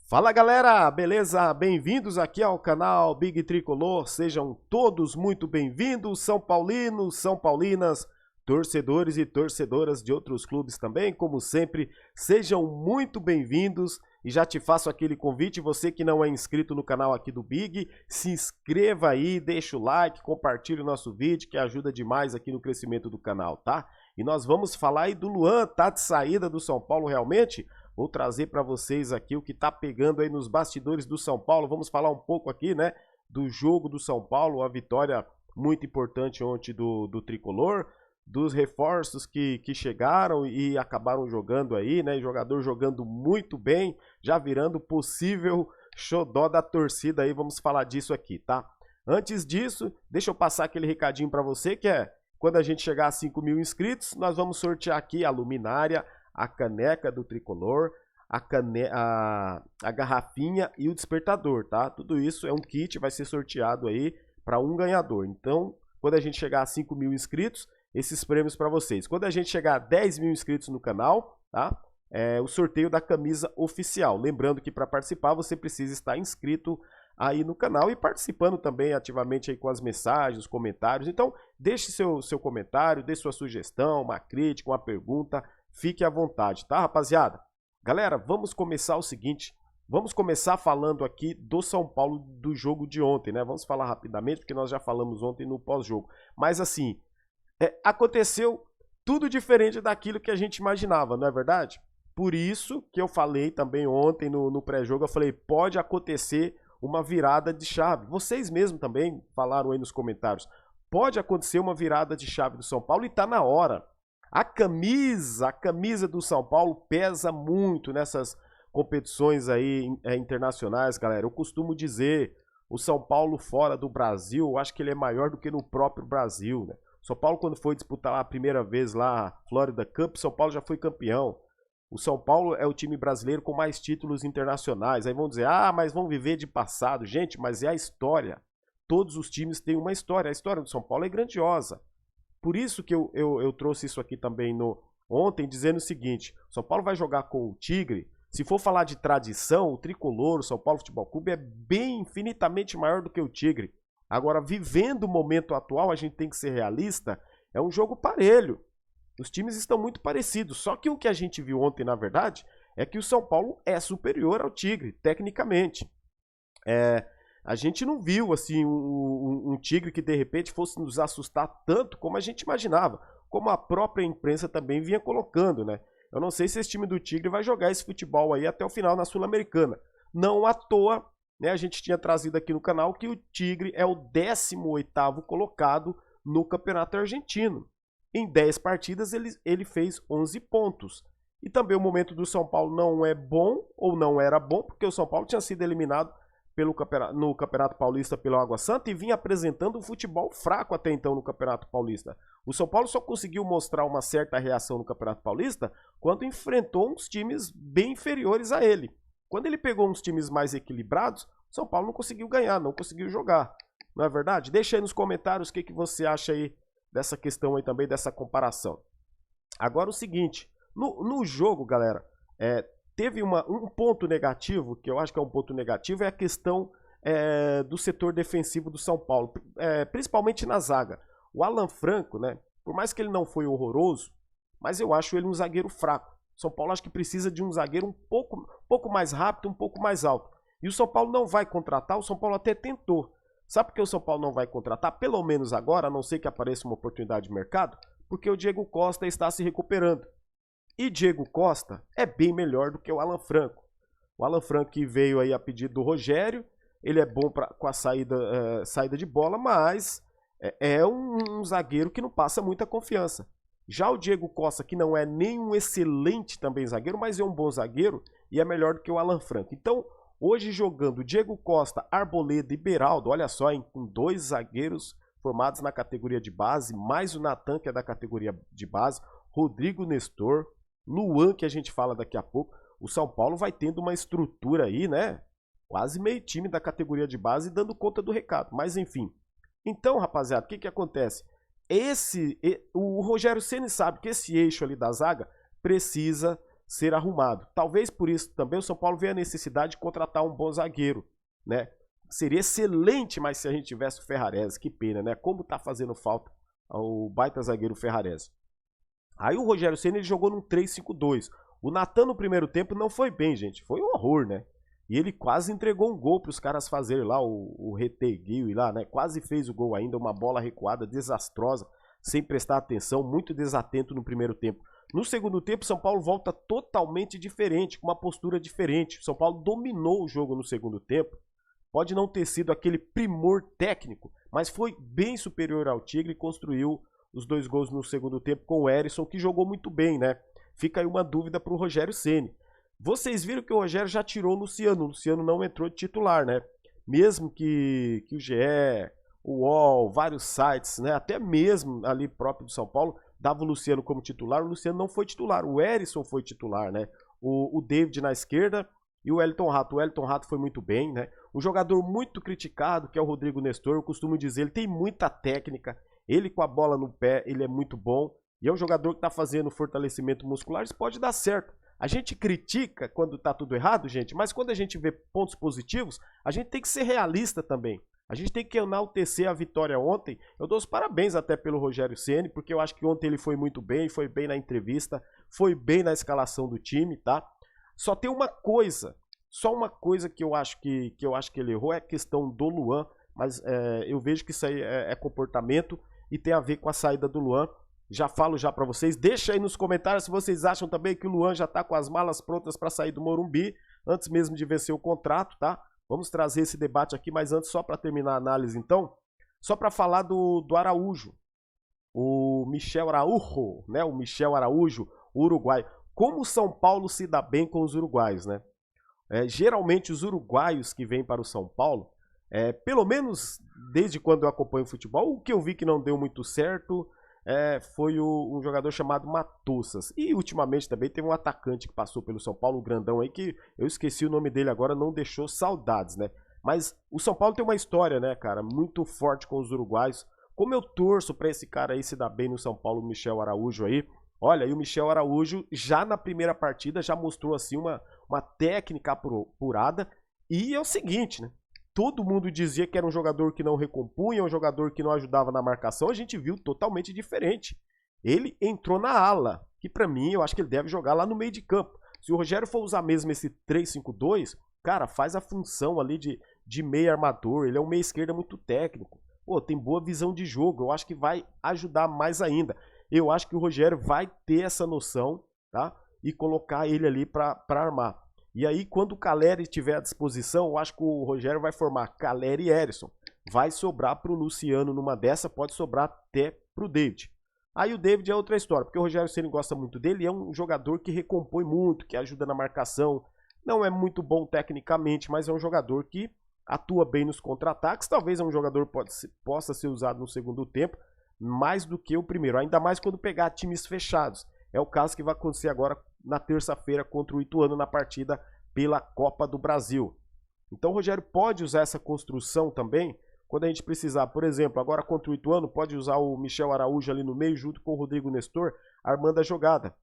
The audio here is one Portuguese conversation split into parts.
Fala galera, beleza? Bem-vindos aqui ao canal Big Tricolor, sejam todos muito bem-vindos, São Paulinos, São Paulinas, torcedores e torcedoras de outros clubes também, como sempre, sejam muito bem-vindos e já te faço aquele convite, você que não é inscrito no canal aqui do Big, se inscreva aí, deixa o like, compartilhe o nosso vídeo que ajuda demais aqui no crescimento do canal, tá? E nós vamos falar aí do Luan, tá de saída do São Paulo realmente? Vou trazer para vocês aqui o que está pegando aí nos bastidores do São Paulo. Vamos falar um pouco aqui, né, do jogo do São Paulo, a vitória muito importante ontem do Tricolor, dos reforços que chegaram e acabaram jogando aí, né, jogador jogando muito bem, já virando possível xodó da torcida aí, vamos falar disso aqui, tá? Antes disso, deixa eu passar aquele recadinho para você que é, quando a gente chegar a 5.000 inscritos, nós vamos sortear aqui a luminária, a caneca do Tricolor, a garrafinha e o despertador, tá? Tudo isso é um kit, vai ser sorteado aí para um ganhador. Então, quando a gente chegar a 5.000 inscritos, esses prêmios para vocês. Quando a gente chegar a 10.000 inscritos no canal, tá? É o sorteio da camisa oficial. Lembrando que para participar você precisa estar inscrito aí no canal e participando também ativamente aí com as mensagens, os comentários. Então, deixe seu comentário, dê sua sugestão, uma crítica, uma pergunta. Fique à vontade, tá, rapaziada? Galera, vamos começar o seguinte. Vamos começar falando aqui do São Paulo, do jogo de ontem, né? Vamos falar rapidamente, porque nós já falamos ontem no pós-jogo. Mas assim, aconteceu tudo diferente daquilo que a gente imaginava, não é verdade? Por isso que eu falei também ontem no pré-jogo, eu falei, pode acontecer uma virada de chave. Vocês mesmos também falaram aí nos comentários. Pode acontecer uma virada de chave do São Paulo e tá na hora. A camisa do São Paulo pesa muito nessas competições aí internacionais, galera. Eu costumo dizer, o São Paulo fora do Brasil, eu acho que ele é maior do que no próprio Brasil, né? São Paulo, quando foi disputar lá a primeira vez lá a Florida Cup, São Paulo já foi campeão. O São Paulo é o time brasileiro com mais títulos internacionais. Aí vão dizer, ah, mas vão viver de passado. Gente, mas é a história. Todos os times têm uma história. A história do São Paulo é grandiosa. Por isso que eu trouxe isso aqui também ontem, dizendo o seguinte, São Paulo vai jogar com o Tigre, se for falar de tradição, o Tricolor, o São Paulo Futebol Clube é bem infinitamente maior do que o Tigre. Agora, vivendo o momento atual, a gente tem que ser realista, é um jogo parelho. Os times estão muito parecidos, só que o que a gente viu ontem, na verdade, é que o São Paulo é superior ao Tigre, tecnicamente. A gente não viu assim um Tigre que de repente fosse nos assustar tanto como a gente imaginava, como a própria imprensa também vinha colocando, né? Eu não sei se esse time do Tigre vai jogar esse futebol aí até o final na Sul-Americana. Não à toa, né? A gente tinha trazido aqui no canal que o Tigre é o 18º colocado no Campeonato Argentino. Em 10 partidas ele fez 11 pontos. E também o momento do São Paulo não é bom, ou não era bom, porque o São Paulo tinha sido eliminado no Campeonato Paulista pelo Água Santa e vinha apresentando um futebol fraco até então no Campeonato Paulista. O São Paulo só conseguiu mostrar uma certa reação no Campeonato Paulista quando enfrentou uns times bem inferiores a ele. Quando ele pegou uns times mais equilibrados, o São Paulo não conseguiu ganhar, não conseguiu jogar. Não é verdade? Deixa aí nos comentários o que você acha aí dessa questão aí também, dessa comparação. Agora o seguinte, no jogo, galera, teve um ponto negativo, que eu acho que é um ponto negativo, é a questão do setor defensivo do São Paulo, principalmente na zaga. O Alan Franco, né, por mais que ele não foi horroroso, mas eu acho ele um zagueiro fraco. O São Paulo acho que precisa de um zagueiro um pouco mais rápido, um pouco mais alto. E o São Paulo não vai contratar, o São Paulo até tentou. Sabe por que o São Paulo não vai contratar? Pelo menos agora, a não ser que apareça uma oportunidade de mercado, porque o Diego Costa está se recuperando. E Diego Costa é bem melhor do que o Alan Franco. O Alan Franco que veio aí a pedido do Rogério, ele é bom com a saída de bola, mas é um zagueiro que não passa muita confiança. Já o Diego Costa, que não é nem um excelente também zagueiro, mas é um bom zagueiro e é melhor do que o Alan Franco. Então, hoje jogando Diego Costa, Arboleda e Beraldo, olha só, com 2 zagueiros formados na categoria de base, mais o Natan, que é da categoria de base, Rodrigo Nestor, Luan, que a gente fala daqui a pouco, o São Paulo vai tendo uma estrutura aí, né? Quase meio time da categoria de base dando conta do recado, mas enfim. Então, rapaziada, o que acontece? O Rogério Ceni sabe que esse eixo ali da zaga precisa ser arrumado. Talvez por isso também o São Paulo veja a necessidade de contratar um bom zagueiro, né? Seria excelente, mas se a gente tivesse o Ferrarese, que pena, né? Como tá fazendo falta o baita zagueiro Ferrarese. Aí o Rogério Ceni ele jogou num 3-5-2. O Natan no primeiro tempo não foi bem, gente. Foi um horror, né? E ele quase entregou um gol para os caras fazerem lá, o Reteguil lá, né? Quase fez o gol ainda, uma bola recuada desastrosa, sem prestar atenção, muito desatento no primeiro tempo. No segundo tempo, São Paulo volta totalmente diferente, com uma postura diferente. O São Paulo dominou o jogo no segundo tempo. Pode não ter sido aquele primor técnico, mas foi bem superior ao Tigre e construiu os 2 gols no segundo tempo com o Herisson, que jogou muito bem, né? Fica aí uma dúvida para o Rogério Ceni. Vocês viram que o Rogério já tirou o Luciano não entrou de titular, né? Mesmo que o GE, o UOL, vários sites, né? Até mesmo ali próprio do São Paulo, dava o Luciano como titular, o Luciano não foi titular, o Herisson foi titular, né? O David na esquerda e o Wellington Rato. O Wellington Rato foi muito bem, né? Um jogador muito criticado, que é o Rodrigo Nestor, eu costumo dizer, ele tem muita técnica, ele com a bola no pé, ele é muito bom, e é um jogador que está fazendo fortalecimento muscular, isso pode dar certo. A gente critica quando tá tudo errado, gente, mas quando a gente vê pontos positivos, a gente tem que ser realista também. A gente tem que enaltecer a vitória ontem. Eu dou os parabéns até pelo Rogério Ceni, porque eu acho que ontem ele foi muito bem, foi bem na entrevista, foi bem na escalação do time, tá? Só tem uma coisa, só uma coisa que eu acho que ele errou, é a questão do Luan, mas eu vejo que isso aí é comportamento e tem a ver com a saída do Luan. Já falo já pra vocês, deixa aí nos comentários se vocês acham também que o Luan já tá com as malas prontas pra sair do Morumbi, antes mesmo de vencer o contrato, tá? Vamos trazer esse debate aqui, mas antes, só pra terminar a análise então, só pra falar do Araújo, o Michel Araújo, né? O Michel Araújo, o uruguaio. Como o São Paulo se dá bem com os uruguaios, né? Geralmente os uruguaios que vêm para o São Paulo, pelo menos desde quando eu acompanho o futebol, o que eu vi que não deu muito certo foi um jogador chamado Matossas. E ultimamente também teve um atacante que passou pelo São Paulo, um grandão aí, que eu esqueci o nome dele agora, não deixou saudades, né? Mas o São Paulo tem uma história, né, cara, muito forte com os uruguaios. Como eu torço pra esse cara aí se dar bem no São Paulo, o Michel Araújo aí. Olha, e o Michel Araújo já na primeira partida já mostrou assim uma técnica apurada. E é o seguinte, né? Todo mundo dizia que era um jogador que não recompunha, um jogador que não ajudava na marcação. A gente viu totalmente diferente. Ele entrou na ala, que pra mim eu acho que ele deve jogar lá no meio de campo. Se o Rogério for usar mesmo esse 3-5-2, cara, faz a função ali de meio armador. Ele é um meia esquerda muito técnico. Pô, tem boa visão de jogo. Eu acho que vai ajudar mais ainda. Eu acho que o Rogério vai ter essa noção, tá? E colocar ele ali pra armar. E aí, quando o Caleri estiver à disposição, eu acho que o Rogério vai formar Caleri e Herisson. Vai sobrar pro Luciano numa dessa, pode sobrar até pro David. Aí o David é outra história, porque o Rogério Ceni gosta muito dele, é um jogador que recompõe muito, que ajuda na marcação. Não é muito bom tecnicamente, mas é um jogador que atua bem nos contra-ataques. Talvez é um jogador que possa ser usado no segundo tempo, mais do que o primeiro, ainda mais quando pegar times fechados. É o caso que vai acontecer agora na terça-feira contra o Ituano na partida pela Copa do Brasil. Então o Rogério pode usar essa construção também quando a gente precisar. Por exemplo, agora contra o Ituano, pode usar o Michel Araújo ali no meio junto com o Rodrigo Nestor, armando a jogada.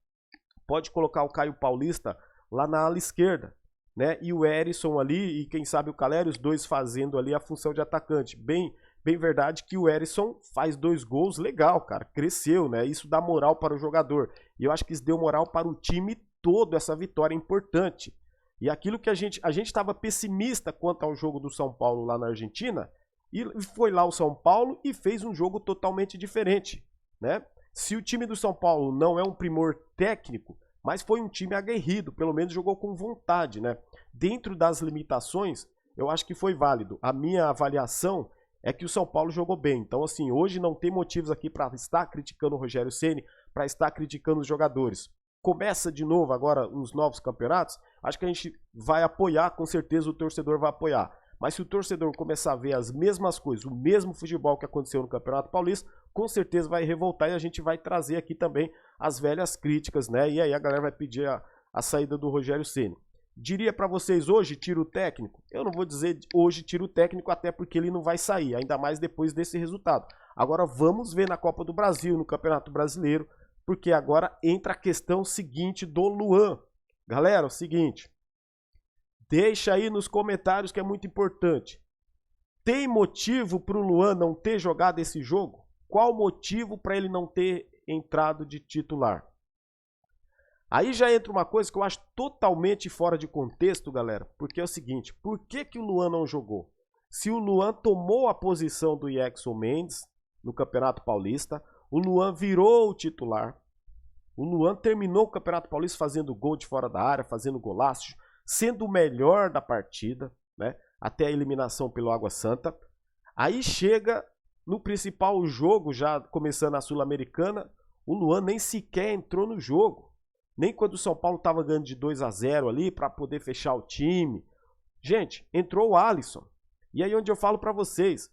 Pode colocar o Caio Paulista lá na ala esquerda, né? E o Herisson ali e quem sabe o Caleri, os dois fazendo ali a função de atacante. Bem verdade que o Herisson faz 2 gols, legal, cara, cresceu, né? Isso dá moral para o jogador. E eu acho que isso deu moral para o time todo, essa vitória importante. E aquilo que a gente estava pessimista quanto ao jogo do São Paulo lá na Argentina, e foi lá o São Paulo e fez um jogo totalmente diferente, né? Se o time do São Paulo não é um primor técnico, mas foi um time aguerrido, pelo menos jogou com vontade, né? Dentro das limitações, eu acho que foi válido. A minha avaliação é que o São Paulo jogou bem. Então, assim, hoje não tem motivos aqui para estar criticando o Rogério Ceni, para estar criticando os jogadores. Começa de novo agora uns novos campeonatos, acho que a gente vai apoiar, com certeza o torcedor vai apoiar. Mas se o torcedor começar a ver as mesmas coisas, o mesmo futebol que aconteceu no Campeonato Paulista, com certeza vai revoltar e a gente vai trazer aqui também as velhas críticas, né? E aí a galera vai pedir a saída do Rogério Ceni. Diria para vocês hoje, tiro o técnico? Eu não vou dizer hoje tiro o técnico, até porque ele não vai sair, ainda mais depois desse resultado. Agora vamos ver na Copa do Brasil, no Campeonato Brasileiro, porque agora entra a questão seguinte do Luan. Galera, é o seguinte, deixa aí nos comentários que é muito importante. Tem motivo para o Luan não ter jogado esse jogo? Qual o motivo para ele não ter entrado de titular? Aí já entra uma coisa que eu acho totalmente fora de contexto, galera, porque é o seguinte, por que que o Luan não jogou? Se o Luan tomou a posição do Jackson Mendes no Campeonato Paulista, o Luan virou o titular, o Luan terminou o Campeonato Paulista fazendo gol de fora da área, fazendo golaço, sendo o melhor da partida, né? Até a eliminação pelo Água Santa. Aí chega no principal jogo, já começando a Sul-Americana, o Luan nem sequer entrou no jogo. Nem quando o São Paulo estava ganhando de 2-0 ali para poder fechar o time. Gente, entrou o Alisson. E aí onde eu falo para vocês,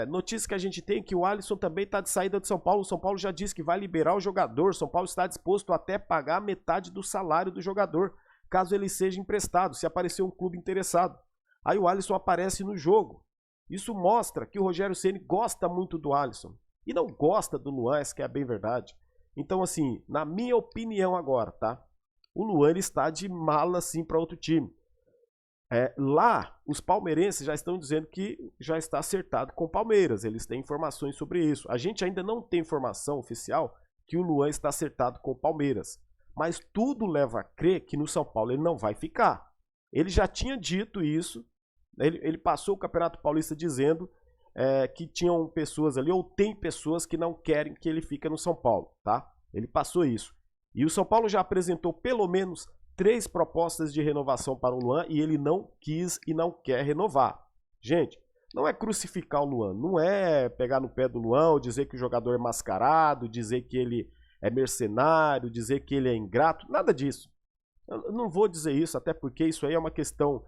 notícia que a gente tem é que o Alisson também está de saída do São Paulo. O São Paulo já disse que vai liberar o jogador. O São Paulo está disposto até pagar metade do salário do jogador, caso ele seja emprestado, se aparecer um clube interessado. Aí o Alisson aparece no jogo. Isso mostra que o Rogério Ceni gosta muito do Alisson. E não gosta do Luan, essa que é bem verdade. Então, assim, na minha opinião agora, tá? O Luan ele está de mala, assim, para outro time. Lá, os palmeirenses já estão dizendo que já está acertado com o Palmeiras. Eles têm informações sobre isso. A gente ainda não tem informação oficial que o Luan está acertado com o Palmeiras. Mas tudo leva a crer que no São Paulo ele não vai ficar. Ele já tinha dito isso. Ele passou o Campeonato Paulista dizendo que tinham pessoas ali, ou tem pessoas que não querem que ele fique no São Paulo, tá? Ele passou isso. E o São Paulo já apresentou pelo menos 3 propostas de renovação para o Luan e ele não quis e não quer renovar. Gente, não é crucificar o Luan, não é pegar no pé do Luan ou dizer que o jogador é mascarado, dizer que ele é mercenário, dizer que ele é ingrato, nada disso. Eu não vou dizer isso, até porque isso aí é uma questão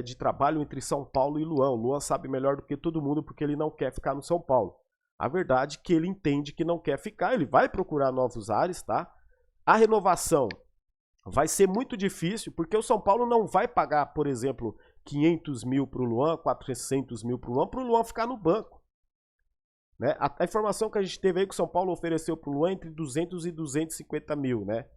de trabalho entre São Paulo e Luan. O Luan sabe melhor do que todo mundo porque ele não quer ficar no São Paulo. A verdade é que ele entende que não quer ficar, ele vai procurar novos ares, tá? A renovação vai ser muito difícil, porque o São Paulo não vai pagar, por exemplo, 500 mil para o Luan, 400 mil para o Luan ficar no banco. Né? A informação que a gente teve aí que o São Paulo ofereceu para o Luan entre 200 e 250 mil, né?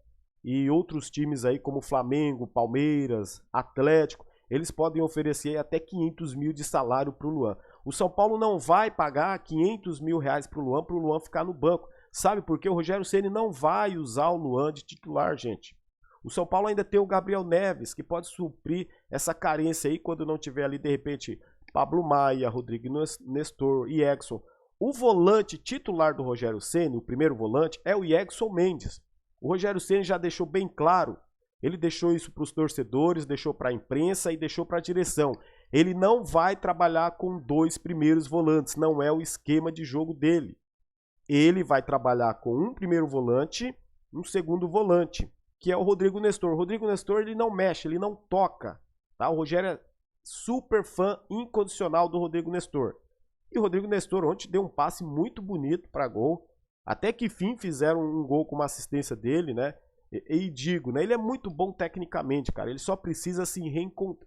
E outros times aí como Flamengo, Palmeiras, Atlético, eles podem oferecer até 500 mil de salário para o Luan. O São Paulo não vai pagar 500 mil reais para o Luan ficar no banco. Sabe por quê? O Rogério Ceni não vai usar o Luan de titular, gente. O São Paulo ainda tem o Gabriel Neves, que pode suprir essa carência aí quando não tiver ali, de repente, Pablo Maia, Rodrigo Nestor e Exson. O volante titular do Rogério Ceni, o primeiro volante, é o Jackson Mendes. O Rogério Ceni já deixou bem claro, ele deixou isso para os torcedores, deixou para a imprensa e deixou para a direção. Ele não vai trabalhar com 2 primeiros volantes, não é o esquema de jogo dele. Ele vai trabalhar com um primeiro volante, um segundo volante, que é o Rodrigo Nestor. O Rodrigo Nestor ele não mexe, ele não toca. Tá? O Rogério é super fã incondicional do Rodrigo Nestor. E o Rodrigo Nestor ontem deu um passe muito bonito para gol. Até que enfim fizeram um gol com uma assistência dele, né? E digo, né? Ele é muito bom tecnicamente, cara. Ele só precisa se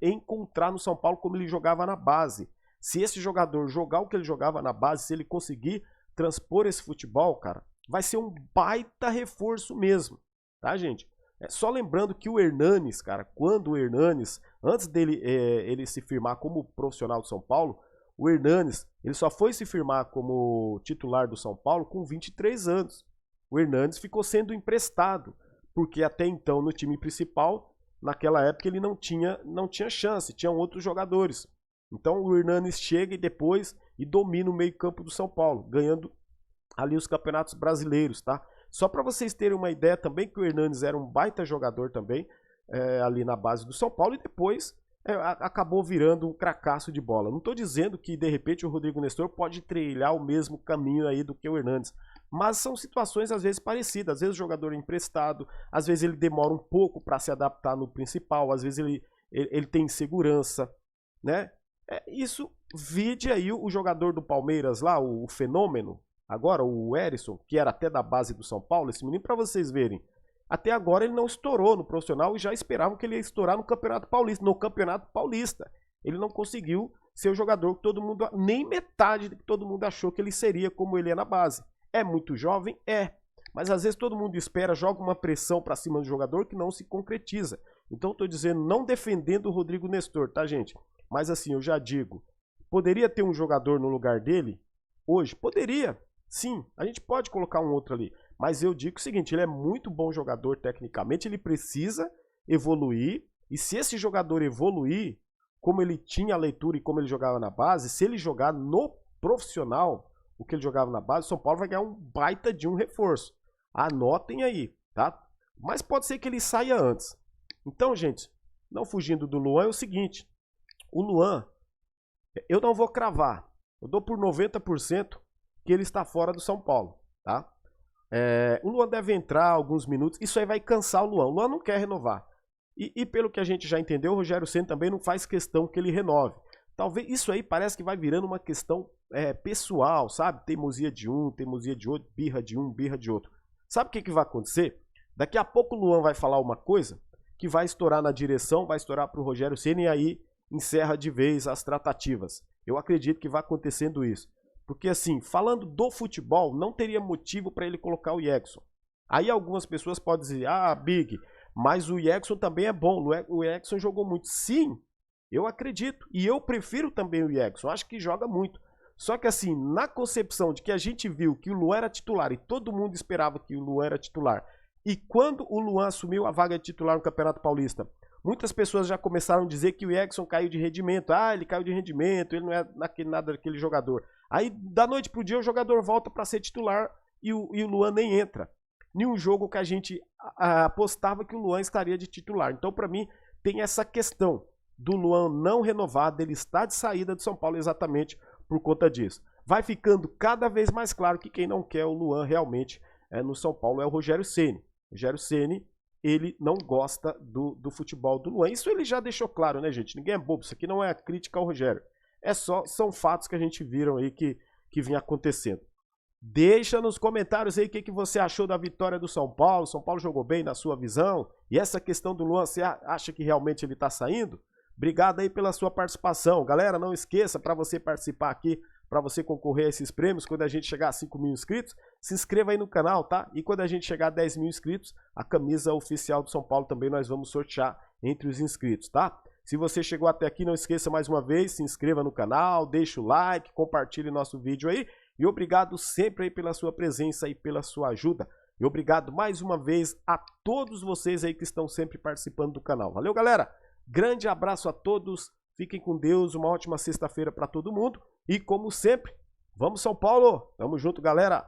encontrar no São Paulo como ele jogava na base. Se esse jogador jogar o que ele jogava na base, se ele conseguir transpor esse futebol, cara, vai ser um baita reforço mesmo, tá, gente? Só lembrando que o Hernanes, cara, quando o Hernanes, antes dele ele se firmar como profissional do São Paulo, o Hernanes, ele só foi se firmar como titular do São Paulo com 23 anos. O Hernanes ficou sendo emprestado, porque até então no time principal, naquela época ele não tinha chance, tinham outros jogadores. Então o Hernanes chega e depois domina o meio-campo do São Paulo, ganhando ali os campeonatos brasileiros, tá? Só para vocês terem uma ideia também que o Hernanes era um baita jogador também, ali na base do São Paulo e depois acabou virando um cracaço de bola. Não estou dizendo que de repente o Rodrigo Nestor pode trilhar o mesmo caminho aí do que o Hernanes, mas são situações às vezes parecidas. Às vezes o jogador é emprestado, às vezes ele demora um pouco para se adaptar no principal, às vezes ele tem insegurança, né? Isso vide aí o jogador do Palmeiras lá, o Fenômeno, agora o Erisson, que era até da base do São Paulo, esse menino, para vocês verem. Até agora ele não estourou no profissional e já esperavam que ele ia estourar no Campeonato Paulista. No Campeonato Paulista, ele não conseguiu ser o jogador que todo mundo, nem metade do que todo mundo achou que ele seria como ele é na base. É muito jovem? É. Mas às vezes todo mundo espera, joga uma pressão pra cima do jogador que não se concretiza. Então eu tô dizendo, não defendendo o Rodrigo Nestor, tá, gente? Mas assim, eu já digo, poderia ter um jogador no lugar dele hoje? Poderia, sim. A gente pode colocar um outro ali. Mas eu digo o seguinte, ele é muito bom jogador tecnicamente, ele precisa evoluir. E se esse jogador evoluir, como ele tinha a leitura e como ele jogava na base, se ele jogar no profissional, o que ele jogava na base, o São Paulo vai ganhar um baita de um reforço. Anotem aí, tá? Mas pode ser que ele saia antes. Então, gente, não fugindo do Luan, é o seguinte. O Luan, eu não vou cravar. Eu dou por 90% que ele está fora do São Paulo, tá? O Luan deve entrar alguns minutos. Isso aí vai cansar o Luan. O Luan não quer renovar. E pelo que a gente já entendeu, o Rogério Ceni também não faz questão que ele renove. Talvez isso aí parece que vai virando uma questão pessoal, sabe? Teimosia de um, teimosia de outro, birra de um, birra de outro. Sabe o que vai acontecer? Daqui a pouco o Luan vai falar uma coisa que vai estourar na direção, vai estourar para o Rogério Ceni e aí encerra de vez as tratativas. Eu acredito que vai acontecendo isso. Porque assim, falando do futebol, não teria motivo para ele colocar o Jackson. Aí algumas pessoas podem dizer, ah, Big, mas o Jackson também é bom, o Jackson jogou muito. Sim, eu acredito. E eu prefiro também o Jackson, acho que joga muito. Só que assim, na concepção de que a gente viu que o Luan era titular e todo mundo esperava que o Luan era titular, e quando o Luan assumiu a vaga de titular no Campeonato Paulista, muitas pessoas já começaram a dizer que o Jackson caiu de rendimento. Ah, ele caiu de rendimento, ele não é nada daquele jogador. Aí, da noite pro dia, o jogador volta para ser titular e o Luan nem entra. Nenhum jogo que a gente apostava que o Luan estaria de titular. Então, para mim, tem essa questão do Luan não renovado, ele está de saída do São Paulo exatamente por conta disso. Vai ficando cada vez mais claro que quem não quer o Luan realmente no São Paulo é o Rogério Ceni. O Rogério Ceni, ele não gosta do futebol do Luan. Isso ele já deixou claro, né, gente? Ninguém é bobo, isso aqui não é crítica ao Rogério. São fatos que a gente viram aí que vinha acontecendo. Deixa nos comentários aí o que você achou da vitória do São Paulo. São Paulo jogou bem na sua visão? E essa questão do Luan, você acha que realmente ele tá saindo? Obrigado aí pela sua participação. Galera, não esqueça, para você participar aqui, para você concorrer a esses prêmios, quando a gente chegar a 5 mil inscritos, se inscreva aí no canal, tá? E quando a gente chegar a 10 mil inscritos, a camisa oficial do São Paulo também nós vamos sortear entre os inscritos, tá? Se você chegou até aqui, não esqueça mais uma vez, se inscreva no canal, deixa o like, compartilhe nosso vídeo aí. E obrigado sempre aí pela sua presença e pela sua ajuda. E obrigado mais uma vez a todos vocês aí que estão sempre participando do canal. Valeu, galera! Grande abraço a todos, fiquem com Deus, uma ótima sexta-feira para todo mundo. E como sempre, vamos São Paulo! Tamo junto, galera!